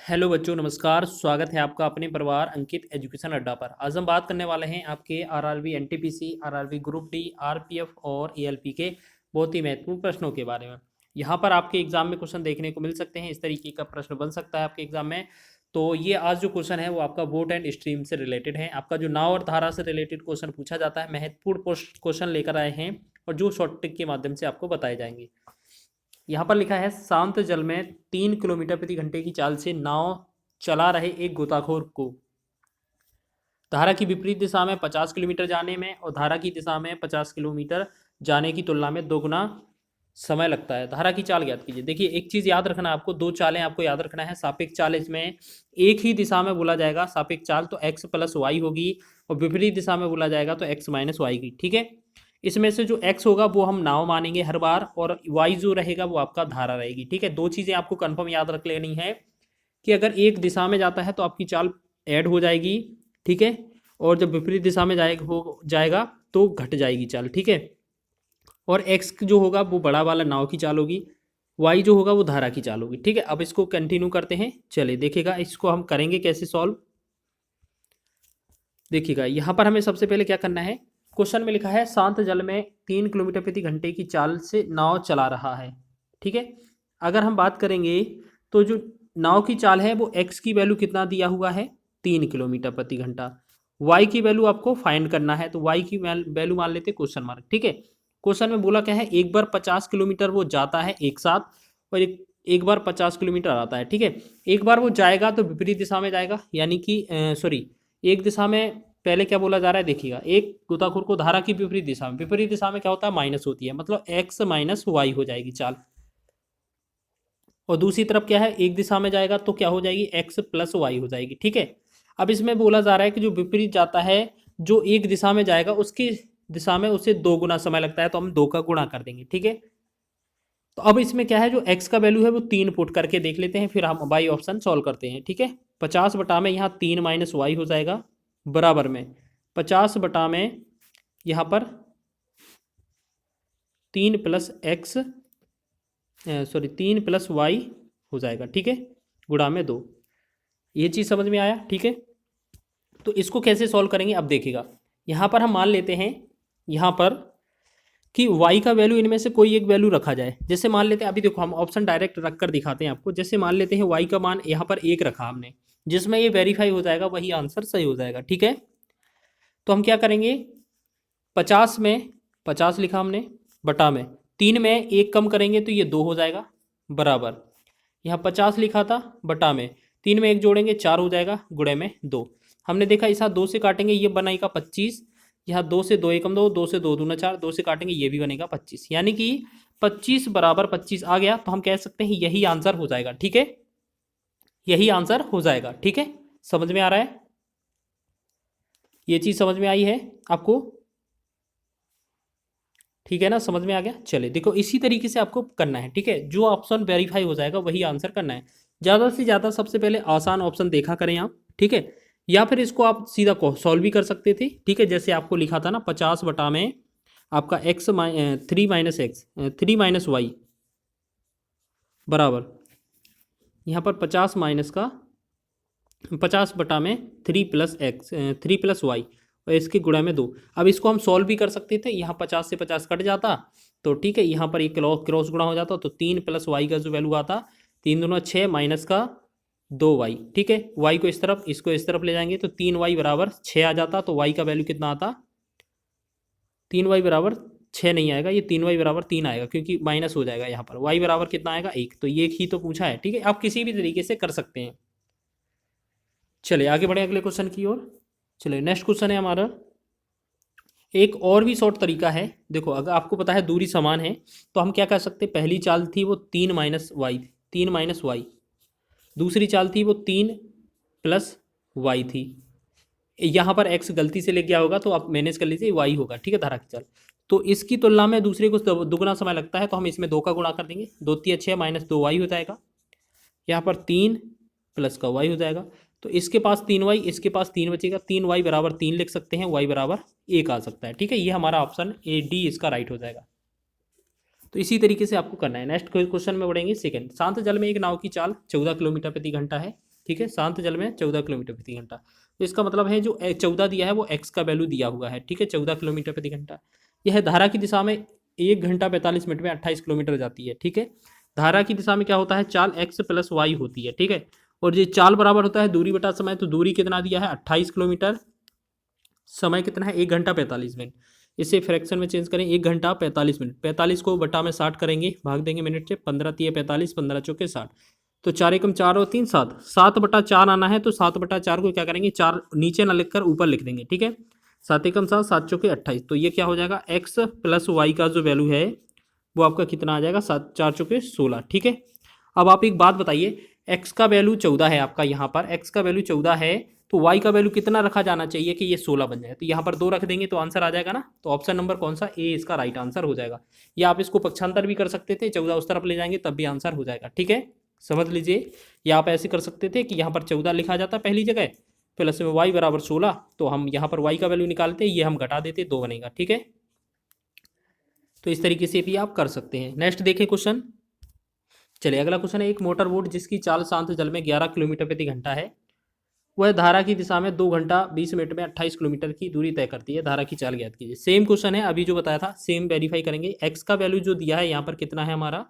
Hello बच्चों, नमस्कार। स्वागत है आपका अपने परिवार अंकित एजुकेशन अड्डा पर। आज हम बात करने वाले हैं आपके RRB, NTPC, RRB group D, RPF और एएलपी के बहुत ही महत्वपूर्ण प्रश्नों के बारे में। यहाँ पर आपके एग्जाम में क्वेश्चन देखने को मिल सकते हैं। इस तरीके का प्रश्न बन सकता है आपके एग्जाम में। तो ये आज जो क्वेश्चन है वो आपका बोट एंड स्ट्रीम से रिलेटेड है। आपका जो नाव और धारा से रिलेटेड क्वेश्चन पूछा जाता है, महत्वपूर्ण क्वेश्चन लेकर आए हैं और जो शॉर्ट ट्रिक के माध्यम से आपको बताए जाएंगे। यहाँ पर लिखा है, शांत जल में 3 किलोमीटर प्रति घंटे की चाल से नाव चला रहे एक गोताखोर को धारा की विपरीत दिशा में 50 किलोमीटर जाने में और धारा की दिशा में 50 किलोमीटर जाने की तुलना में दोगुना समय लगता है। धारा की चाल ज्ञात कीजिए। देखिए, एक चीज याद रखना है आपको, दो चालें आपको याद रखना है। सापेक्ष चाल इसमें एक ही दिशा में बोला जाएगा, सापेक्ष चाल तो x प्लस वाई होगी, और विपरीत दिशा में बोला जाएगा तो x माइनस वाई की। ठीक है, इसमें से जो x होगा वो हम नाव मानेंगे हर बार, और y जो रहेगा वो आपका धारा रहेगी। ठीक है, दो चीजें आपको कंफर्म याद रख लेनी है कि अगर एक दिशा में जाता है तो आपकी चाल ऐड हो जाएगी। ठीक है, और जब विपरीत दिशा में जाएगा तो घट जाएगी चाल। ठीक है, और x जो होगा वो बड़ा वाला नाव की चाल होगी, y जो होगा वो धारा की चाल होगी। ठीक है, अब इसको कंटिन्यू करते हैं। चलिए देखिएगा, इसको हम करेंगे कैसे सॉल्व। देखिएगा, यहाँ पर हमें सबसे पहले क्या करना है। क्वेश्चन में लिखा है, शांत जल में 3 किलोमीटर प्रति घंटे की चाल से नाव चला रहा है। ठीक है, अगर हम बात करेंगे तो जो नाव की चाल है वो x की वैल्यू कितना दिया हुआ है, 3 किलोमीटर प्रति घंटा। y की वैल्यू आपको फाइंड करना है, तो y की वैल्यू मान लेते हैं क्वेश्चन मार्क। ठीक है, क्वेश्चन में बोला क्या है, एक बार 50 किलोमीटर वो जाता है एक साथ, और एक बार 50 किलोमीटर आता है। ठीक है, एक बार वो जाएगा तो विपरीत दिशा में जाएगा, यानी कि सॉरी, एक दिशा में पहले क्या बोला जा रहा है, देखिएगा, एक गोताखोर को धारा की विपरीत दिशा में क्या होता है, माइनस होती है, मतलब x माइनस वाई हो जाएगी चाल। और दूसरी तरफ क्या है, एक दिशा में जाएगा तो क्या हो जाएगी, x प्लस वाई हो जाएगी। ठीक है, अब इसमें बोला जा रहा है कि जो विपरीत जाता है, जो एक दिशा में जाएगा उसकी दिशा में उसे 2 गुना समय लगता है, तो हम 2 का गुणा कर देंगे। ठीक है, तो अब इसमें क्या है, जो x का वैल्यू है वो 3 पुट करके देख लेते हैं, फिर हम वाई ऑप्शन सॉल्व करते हैं। ठीक है, 50 बटा में यहाँ 3 माइनस वाई हो जाएगा, बराबर में 50 बटा में यहाँ पर 3 plus x, sorry 3 plus y हो जाएगा। ठीक है, गुणा में 2। ये चीज़ समझ में आया। ठीक है, तो इसको कैसे सॉल्व करेंगे, अब देखिएगा, यहाँ पर हम मान लेते हैं यहाँ पर कि y का वैल्यू इनमें से कोई एक वैल्यू रखा जाए। जैसे मान लेते हैं, अभी देखो हम ऑप्शन डायरेक्ट रख कर दिखाते हैं आपको। जैसे मान लेते हैं y का मान यहाँ पर 1 रखा हमने, जिसमें ये वेरीफाई हो जाएगा वही आंसर सही हो जाएगा। ठीक है, तो हम क्या करेंगे, 50 में 50 लिखा हमने, बटा में 3 में 1 कम करेंगे तो ये 2 हो जाएगा, बराबर यहाँ 50 लिखा था, बटा में 3 में 1 जोड़ेंगे 4 हो जाएगा, गुणे में 2। हमने देखा इस 2 से काटेंगे, ये बनाएगा 25, यहाँ 2 से 2 एकम 2, 2 से 2 दूना 4, 2 से काटेंगे ये भी बनेगा 25, यानी कि 25 बराबर 25 आ गया, तो हम कह सकते हैं यही आंसर हो जाएगा। ठीक है, यही आंसर हो जाएगा। ठीक है, समझ में आ रहा है, ये चीज समझ में आई है आपको, ठीक है ना, समझ में आ गया। चले देखो, इसी तरीके से आपको करना है। ठीक है, जो ऑप्शन वेरीफाई हो जाएगा वही आंसर करना है। ज़्यादा से ज़्यादा सबसे पहले आसान ऑप्शन देखा करें आप। ठीक है, या फिर इसको आप सीधा सॉल्व भी कर सकते थे। ठीक है, जैसे आपको लिखा था ना, 50 बटा में आपका x 3 minus x 3 minus y, बराबर यहाँ पर 50 माइनस का 50 बटा में 3 प्लस एक्स 3 प्लस वाई, और इसके गुणा में 2। अब इसको हम सॉल्व भी कर सकते थे, यहाँ 50 से 50 कट जाता, तो ठीक है, यहाँ पर एक क्रॉस गुणा हो जाता, तो 3 प्लस वाई का जो वैल्यू आता, 3 दूना 6 माइनस का 2 वाई। ठीक है, वाई को इस तरफ, इसको इस तरफ ले जाएंगे तो 3 वाई बराबर 6 आ जाता, तो वाई का वैल्यू कितना आता, 3 वाई बराबर 6 नहीं आएगा, ये 3 वाई बराबर 3 आएगा, क्योंकि माइनस हो जाएगा यहाँ पर। वाई बराबर कितना आएगा, 1। तो ये ही तो पूछा है। ठीक है, आप किसी भी तरीके से कर सकते हैं। चलिए आगे बढ़े अगले क्वेश्चन की ओर। चलिए, नेक्स्ट क्वेश्चन है हमारा, एक और भी शॉर्ट तरीका है। देखो, अगर आपको पता है दूरी समान है तो हम क्या कर सकते हैं, पहली चाल थी वो 3 माइनस वाई, 3 माइनस वाई, दूसरी चाल थी वो 3 प्लस वाई थी। यहाँ पर एक्स गलती से ले गया होगा तो आप मैनेज कर लीजिए, वाई होगा। ठीक है, धारा की चाल, तो इसकी तुलना में दूसरे को दुगना समय लगता है, तो हम इसमें 2 का गुणा कर देंगे, 2 3 6 माइनस 2 वाई हो जाएगा, यहाँ पर 3 प्लस का वाई हो जाएगा, तो इसके पास 3 वाई, इसके पास 3 बचेगा, 3 वाई बराबर 3 लिख सकते हैं, वाई बराबर 1 आ सकता है। ठीक है, ये हमारा ऑप्शन ए डी इसका राइट हो जाएगा। तो इसी तरीके से आपको करना है। नेक्स्ट क्वेश्चन में बढ़ेंगे, सेकंड, शांत जल में एक नाव की चाल 14 किलोमीटर प्रति घंटा है। ठीक है, शांत जल में 14 किलोमीटर प्रति घंटा। तो इसका मतलब है जो 14 दिया है वो एक्स का वैल्यू दिया हुआ है, ठीक है, 14 किलोमीटर प्रति घंटा। यह धारा की दिशा में 1 घंटा 45 मिनट में 28 किलोमीटर जाती है, ठीक है। धारा की दिशा में क्या होता है, चाल एक्स प्लस वाई होती है, ठीक है। और ये चाल बराबर होता है दूरी बटा समय, तो दूरी कितना दिया है 28 किलोमीटर, समय कितना है 1 घंटा 45 मिनट। इसे फ्रैक्शन में चेंज करें, 1 घंटा 45 मिनट, 45 को बटा में 60 करेंगे, भाग देंगे मिनट से, 15 तिया 45, 15 चौके 60, तो 4 एकम 4 और 3 7, 7/4 आना है, तो 7/4 को क्या करेंगे, 4 नीचे ना लिखकर ऊपर लिख देंगे, ठीक है। 7 एकम 7, 7 चौके 28, तो ये क्या हो जाएगा, एक्स प्लस वाई का जो वैल्यू है वो आपका कितना आ जाएगा, 7 4 चौके 16, ठीक है। अब आप एक बात बताइए, एक्स का वैल्यू 14 है आपका, यहाँ पर एक्स का वैल्यू 14 है, तो वाई का वैल्यू कितना रखा जाना चाहिए कि ये 16 बन जाए, तो यहाँ पर 2 रख देंगे तो आंसर आ जाएगा ना। तो ऑप्शन नंबर कौन सा, ए इसका राइट आंसर हो जाएगा। या आप इसको पक्षांतर भी कर सकते थे, 14 उस तरफ ले जाएंगे तब भी आंसर हो जाएगा, ठीक है, समझ लीजिए। या आप ऐसे कर सकते थे कि यहाँ पर 14 लिखा जाता पहली जगह, प्लस में वाई बराबर 16, तो हम यहाँ पर वाई का वैल्यू निकालते, ये हम घटा देते, 2 बनेगा, ठीक है। तो इस तरीके से भी आप कर सकते हैं। नेक्स्ट देखें क्वेश्चन। चलिए अगला क्वेश्चन है, एक मोटर बोट जिसकी चाल शांत जल में 11 किलोमीटर प्रति घंटा है, वह धारा की दिशा में 2 घंटा 20 मिनट में 28 किलोमीटर की दूरी तय करती है, धारा की चाल ज्ञात कीजिए। सेम क्वेश्चन है, अभी जो बताया था सेम वेरीफाई करेंगे। एक्स का वैल्यू जो दिया है यहाँ पर कितना है हमारा,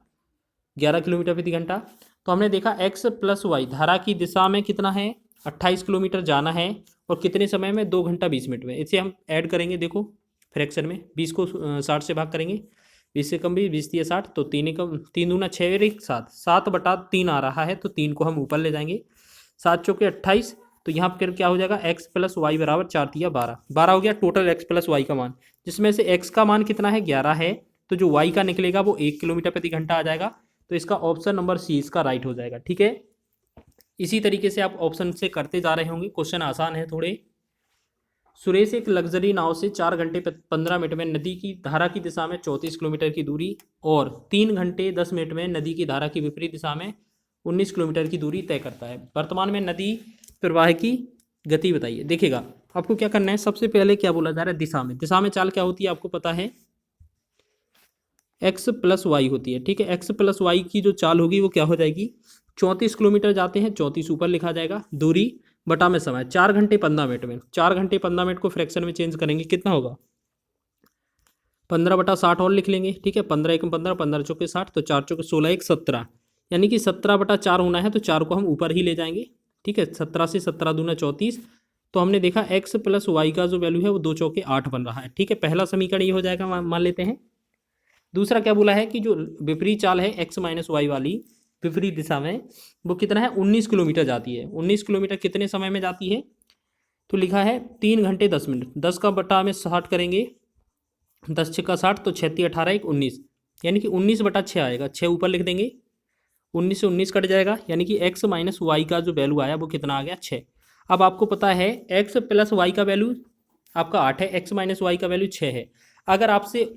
11 किलोमीटर प्रति घंटा। तो हमने देखा एक्स प्लस वाई, धारा की दिशा में कितना है 28 किलोमीटर जाना है, और कितने समय में 2 घंटा 20 मिनट में। इसे हम ऐड करेंगे, देखो फ्रैक्शन में 20 को 60 से भाग करेंगे, 20 से कम भी 20 दिए 60, तो 3 कम 3 दूना 6 1 7, 7/3 आ रहा है, तो 3 को हम ऊपर ले जाएंगे, 7 चौके 28, तो यहाँ पर क्या हो जाएगा, एक्स प्लस वाई बराबर 4 तिया 12, 12 हो गया टोटल एक्स प्लस वाई का मान, जिसमें से एक्स का मान कितना है 11 है, तो जो वाई का निकलेगा वो 1 किलोमीटर प्रति घंटा आ जाएगा। तो इसका ऑप्शन नंबर सी इसका राइट हो जाएगा, ठीक है। इसी तरीके से आप ऑप्शन से करते जा रहे होंगे, क्वेश्चन आसान है थोड़े। सुरेश एक लग्जरी नाव से 4 घंटे 15 मिनट में नदी की धारा की दिशा में 34 किलोमीटर की दूरी, और 3 घंटे 10 मिनट में नदी की धारा की विपरीत दिशा में 19 किलोमीटर की दूरी तय करता है। वर्तमान में नदी प्रवाह की गति बताइए। देखिएगा आपको क्या करना है, सबसे पहले क्या बोला जा रहा है, दिशा में। दिशा में चाल क्या होती है आपको पता है, एक्स प्लस वाई होती है, ठीक है। एक्स प्लस वाई की जो चाल होगी वो क्या हो जाएगी, 34 किलोमीटर जाते हैं, 34 ऊपर लिखा जाएगा, दूरी बटा में समय 4 घंटे 15 मिनट में, 4 घंटे 15 मिनट को फ्रैक्शन में चेंज करेंगे, कितना होगा 15/60 और लिख लेंगे, ठीक है। 15 एकम 15, 15 चौके 60, तो 4 चौके 16 1 17, यानी कि 17/4 होना है, तो 4 को हम ऊपर ही ले जाएंगे, ठीक है। 17 से 17 दूना 34, तो हमने देखा एक्स प्लस वाई का जो वैल्यू है वो 2 चौके 8 बन रहा है, ठीक है। पहला समीकरण ये हो जाएगा, मान लेते हैं। दूसरा क्या बोला है कि जो विपरीत चाल है एक्स माइनस वाई वाली विपरीत दिशा में, वो कितना है 19 किलोमीटर जाती है। 19 किलोमीटर कितने समय में जाती है, तो लिखा है 3 घंटे 10 मिनट, 10 का बटा में 60 करेंगे, 10 6 का 60, तो 6 3 18 1 19, यानी कि 19/6 आएगा, 6 ऊपर लिख देंगे, 19 से 19 कट जाएगा, यानी कि एक्स माइनस वाई का जो वैल्यू आया वो कितना आ गया 6। अब आपको पता है एक्स प्लस वाई का वैल्यू आपका 8 है, एक्स माइनस वाई का वैल्यू 6 है। अगर आपसे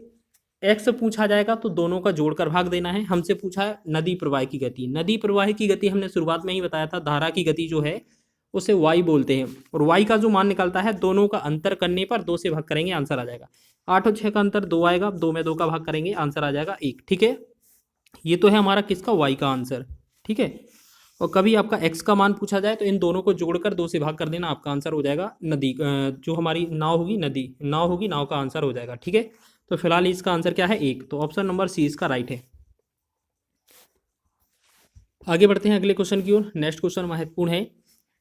एक्स पूछा जाएगा तो दोनों का जोड़कर भाग देना है। हमसे पूछा है नदी प्रवाह की गति, नदी प्रवाह की गति हमने शुरुआत में ही बताया था, धारा की गति जो है उसे वाई बोलते हैं, और वाई का जो मान निकलता है दोनों का अंतर करने पर 2 से भाग करेंगे, आंसर आ जाएगा। 8 और 6 का अंतर 2 आएगा, 2 में 2 का भाग करेंगे, आंसर आ जाएगा 1, ठीक है। ये तो है हमारा किसका, वाई का आंसर, ठीक है। और कभी आपका एक्स का मान पूछा जाए तो इन दोनों को जोड़कर 2 से भाग कर देना, आपका आंसर हो जाएगा नदी, जो हमारी नाव होगी, नदी नाव होगी, नाव का आंसर हो जाएगा, ठीक है। तो फिलहाल इसका आंसर क्या है 1, तो ऑप्शन नंबर सी इसका राइट है। आगे बढ़ते हैं अगले क्वेश्चन की ओर। नेक्स्ट क्वेश्चन महत्वपूर्ण है,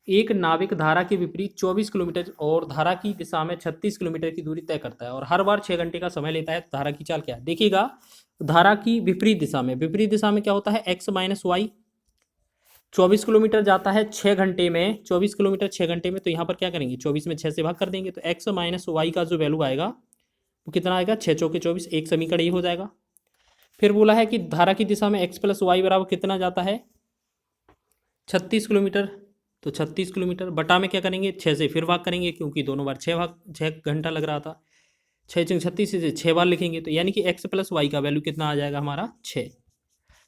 एक नाविक धारा के विपरीत 24 किलोमीटर और धारा की दिशा में 36 किलोमीटर की दूरी तय करता है, और हर बार 6 घंटे का समय लेता है, तो धारा की चाल क्या है। देखिएगा धारा की विपरीत दिशा में, विपरीत दिशा में क्या होता है, एक्स माइनस वाई, 24 किलोमीटर जाता है 6 घंटे में, 24 किलोमीटर 6 घंटे में, तो यहाँ पर क्या करेंगे 24 में 6 से भाग कर देंगे, तो एक्स माइनस वाई का जो वैल्यू आएगा वो कितना आएगा, 6 चौके 24, एक समीकरण ये हो जाएगा। फिर बोला है कि धारा की दिशा में एक्स प्लस वाई बराबर कितना जाता है 36 किलोमीटर, तो 36 किलोमीटर बटा में क्या करेंगे 6 से फिर भाग करेंगे, क्योंकि दोनों बार 6 घंटा लग रहा था, 6 × 36 से 6 बार लिखेंगे, तो यानी कि एक्स प्लस वाई का वैल्यू कितना आ जाएगा हमारा 6।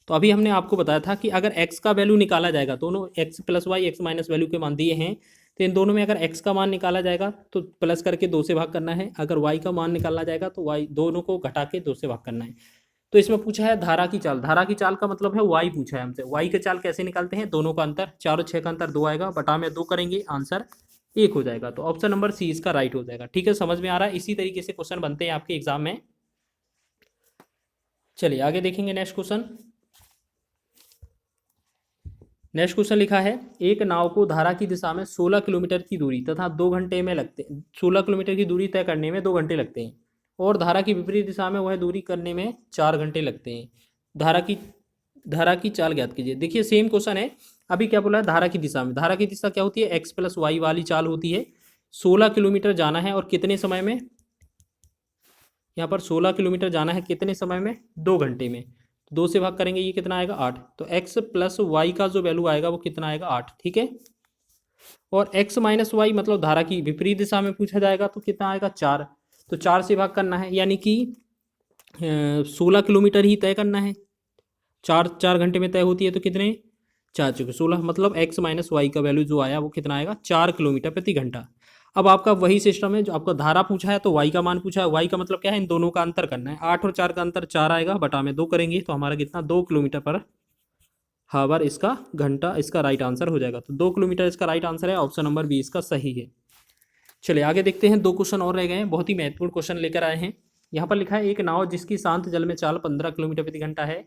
तो अभी हमने आपको बताया था कि अगर एक्स का वैल्यू निकाला जाएगा, दोनों x plus y x minus value के मान दिए हैं, तो इन दोनों में अगर एक्स का मान निकाला जाएगा तो प्लस करके 2 से भाग करना है, अगर वाई का मान निकाला जाएगा तो वाई दोनों को घटा के 2 से भाग करना है। तो इसमें पूछा है धारा की चाल। धारा की चाल का मतलब है वाई पूछा है हमसे। वाई की चाल कैसे निकालते हैं, दोनों का अंतर, 4 और 6 का अंतर 2 आएगा, बटा में 2 करेंगे, आंसर 1 हो जाएगा। तो ऑप्शन नंबर सी इसका राइट हो जाएगा। ठीक है, समझ में आ रहा है। इसी तरीके से क्वेश्चन बनते हैं आपके एग्जाम में। चलिए आगे देखेंगे नेक्स्ट क्वेश्चन। नेक्स्ट क्वेश्चन लिखा है, एक नाव को धारा की दिशा में 16 किलोमीटर की दूरी तथा 2 घंटे में लगते 16 किलोमीटर की दूरी तय करने में 2 घंटे लगते हैं और धारा की विपरीत दिशा में वह दूरी करने में 4 घंटे लगते हैं। धारा की चाल ज्ञात कीजिए। देखिए सेम क्वेश्चन है। अभी क्या बोला है, धारा की दिशा में। धारा की दिशा क्या होती है, एक्स प्लस वाई वाली चाल होती है। 16 किलोमीटर जाना है और कितने समय में, यहाँ पर 16 किलोमीटर जाना है कितने समय में, 2 घंटे में। 2 से भाग करेंगे, ये कितना आएगा 8। तो x प्लस वाई का जो वैल्यू आएगा वो कितना आएगा 8। ठीक है, और x माइनस वाई मतलब धारा की विपरीत दिशा में पूछा जाएगा तो कितना आएगा 4। तो 4 से भाग करना है, यानी कि 16 किलोमीटर ही तय करना है। 4 घंटे में तय होती है तो कितने 4 चुके 16, मतलब x माइनस वाई का वैल्यू जो आया वो कितना आएगा 4 किलोमीटर प्रति घंटा। अब आपका वही सिस्टम है, जो आपका धारा पूछा है तो y का मान पूछा है। y का मतलब क्या है, इन दोनों का अंतर करना है। 8 और 4 का अंतर 4 आएगा, बटा में 2 करेंगे तो हमारा कितना 2 किलोमीटर पर हावर इसका घंटा इसका राइट आंसर हो जाएगा। तो 2 किलोमीटर इसका राइट आंसर है, ऑप्शन नंबर बी इसका सही है। चलिए आगे देखते हैं, 2 क्वेश्चन और रह गए हैं, बहुत ही महत्वपूर्ण क्वेश्चन लेकर आए हैं। यहाँ पर लिखा है, एक नाव जिसकी शांत जल में चाल 15 किलोमीटर प्रति घंटा है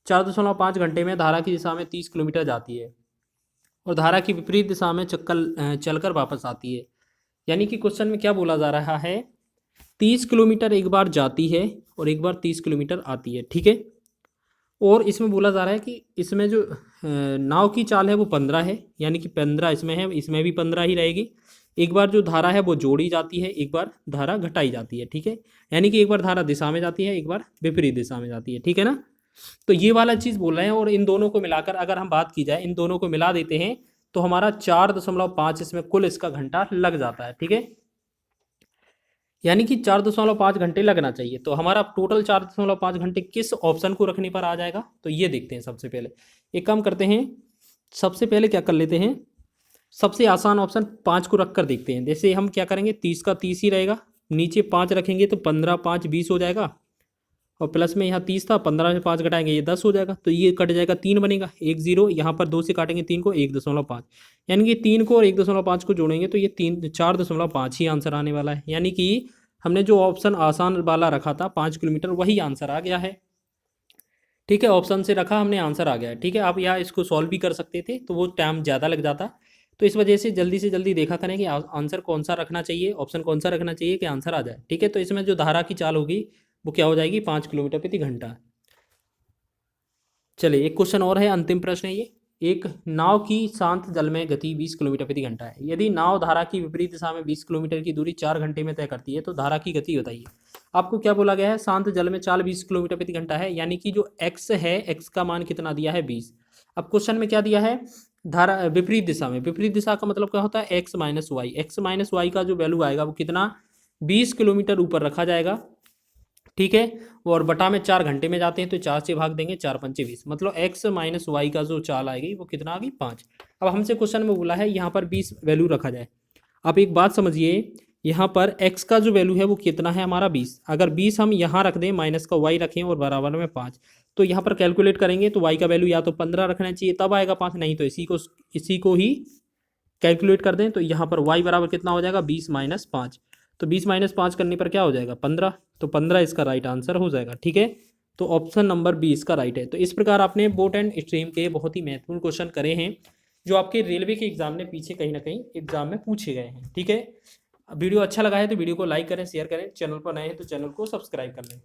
4.5 घंटे में धारा की दिशा में 30 किलोमीटर जाती है और धारा की विपरीत दिशा में चलकर वापस आती है। यानी कि क्वेश्चन में क्या बोला जा रहा है, 30 किलोमीटर एक बार जाती है और एक बार 30 किलोमीटर आती है। ठीक है, और इसमें बोला जा रहा है कि इसमें जो नाव की चाल है वो 15 है, यानी कि 15 इसमें है, इसमें भी 15 ही रहेगी। एक बार जो धारा है वो जोड़ी जाती है, एक बार धारा घटाई जाती है। ठीक है, यानी कि एक बार धारा दिशा में जाती है, एक बार विपरीत दिशा में जाती है। ठीक है ना, तो ये वाला चीज़ बोल रहे हैं। और इन दोनों को मिलाकर अगर हम बात की जाए, इन दोनों को मिला देते हैं तो हमारा 4.5 इसमें कुल इसका घंटा लग जाता है। ठीक है, यानी कि 4.5 घंटे लगना चाहिए। तो हमारा टोटल 4.5 घंटे किस ऑप्शन को रखने पर आ जाएगा, तो ये देखते हैं। सबसे पहले एक काम करते हैं, सबसे पहले क्या कर लेते हैं, सबसे आसान ऑप्शन 5 को रख कर देखते हैं। जैसे हम क्या करेंगे, 30 का 30 ही रहेगा, नीचे 5 रखेंगे तो 15 5 20 हो जाएगा, और प्लस में यहाँ 30 था, 15 में 5 घटाएंगे ये 10 हो जाएगा, तो ये कट जाएगा, 3 बनेगा, 1 0, यहाँ पर 2 से काटेंगे 3 को, 1.5, यानी कि 3 को और 1.5 को जोड़ेंगे तो ये 4.5 ही आंसर आने वाला है। यानी कि हमने जो ऑप्शन आसान वाला रखा था 5 किलोमीटर, वही आंसर आ गया है। ठीक है, ऑप्शन से रखा हमने, आंसर आ गया है। ठीक है, आप यहाँ इसको सॉल्व भी कर सकते थे तो वो टाइम ज़्यादा लग जाता, तो इस वजह से जल्दी देखा करें कि आंसर कौन सा रखना चाहिए, ऑप्शन कौन सा रखना चाहिए कि आंसर आ जाए। ठीक है, तो इसमें जो धारा की चाल होगी वो क्या हो जाएगी, 5 किलोमीटर प्रति घंटा। चलिए एक क्वेश्चन और है, अंतिम प्रश्न है ये। एक नाव की शांत जल में गति 20 किलोमीटर प्रति घंटा है। यदि नाव धारा की विपरीत दिशा में 20 किलोमीटर की दूरी 4 घंटे में तय करती है तो धारा की गति बताइए। आपको क्या बोला गया है, शांत जल में चाल 20 किलोमीटर प्रति घंटा है, यानी कि जो x है, x का मान कितना दिया है 20। अब क्वेश्चन में क्या दिया है, धारा विपरीत दिशा में। विपरीत दिशा का मतलब क्या होता है, x minus y. X minus y का जो वैल्यू आएगा वो कितना 20 किलोमीटर ऊपर रखा जाएगा। ठीक है, और बटा में 4 घंटे में जाते हैं तो 4 से भाग देंगे, 4 पंचे 20, मतलब x माइनस वाई का जो चाल आएगी वो कितना आ गई 5। अब हमसे क्वेश्चन में बोला है यहाँ पर 20 वैल्यू रखा जाए। आप एक बात समझिए, यहाँ पर x का जो वैल्यू है वो कितना है हमारा 20। अगर 20 हम यहाँ रख दें, माइनस का y रखें और बराबर में 5, तो यहाँ पर कैलकुलेट करेंगे तो y का वैल्यू या तो 15 रखना चाहिए तब आएगा 5, नहीं तो इसी को ही कैलकुलेट कर दें तो यहाँ पर y बराबर कितना हो जाएगा 20 माइनस 5। तो 20 माइनस 5 करने पर क्या हो जाएगा 15, तो 15 इसका राइट आंसर हो जाएगा। ठीक है, तो ऑप्शन नंबर बी इसका राइट है। तो इस प्रकार आपने बोट एंड स्ट्रीम के बहुत ही महत्वपूर्ण क्वेश्चन करे हैं जो आपके रेलवे के एग्जाम में पीछे कहीं ना कहीं एग्जाम में पूछे गए हैं। ठीक है, वीडियो अच्छा लगा है तो वीडियो को लाइक करें, शेयर करें, चैनल पर नए हैं तो चैनल को सब्सक्राइब कर लें।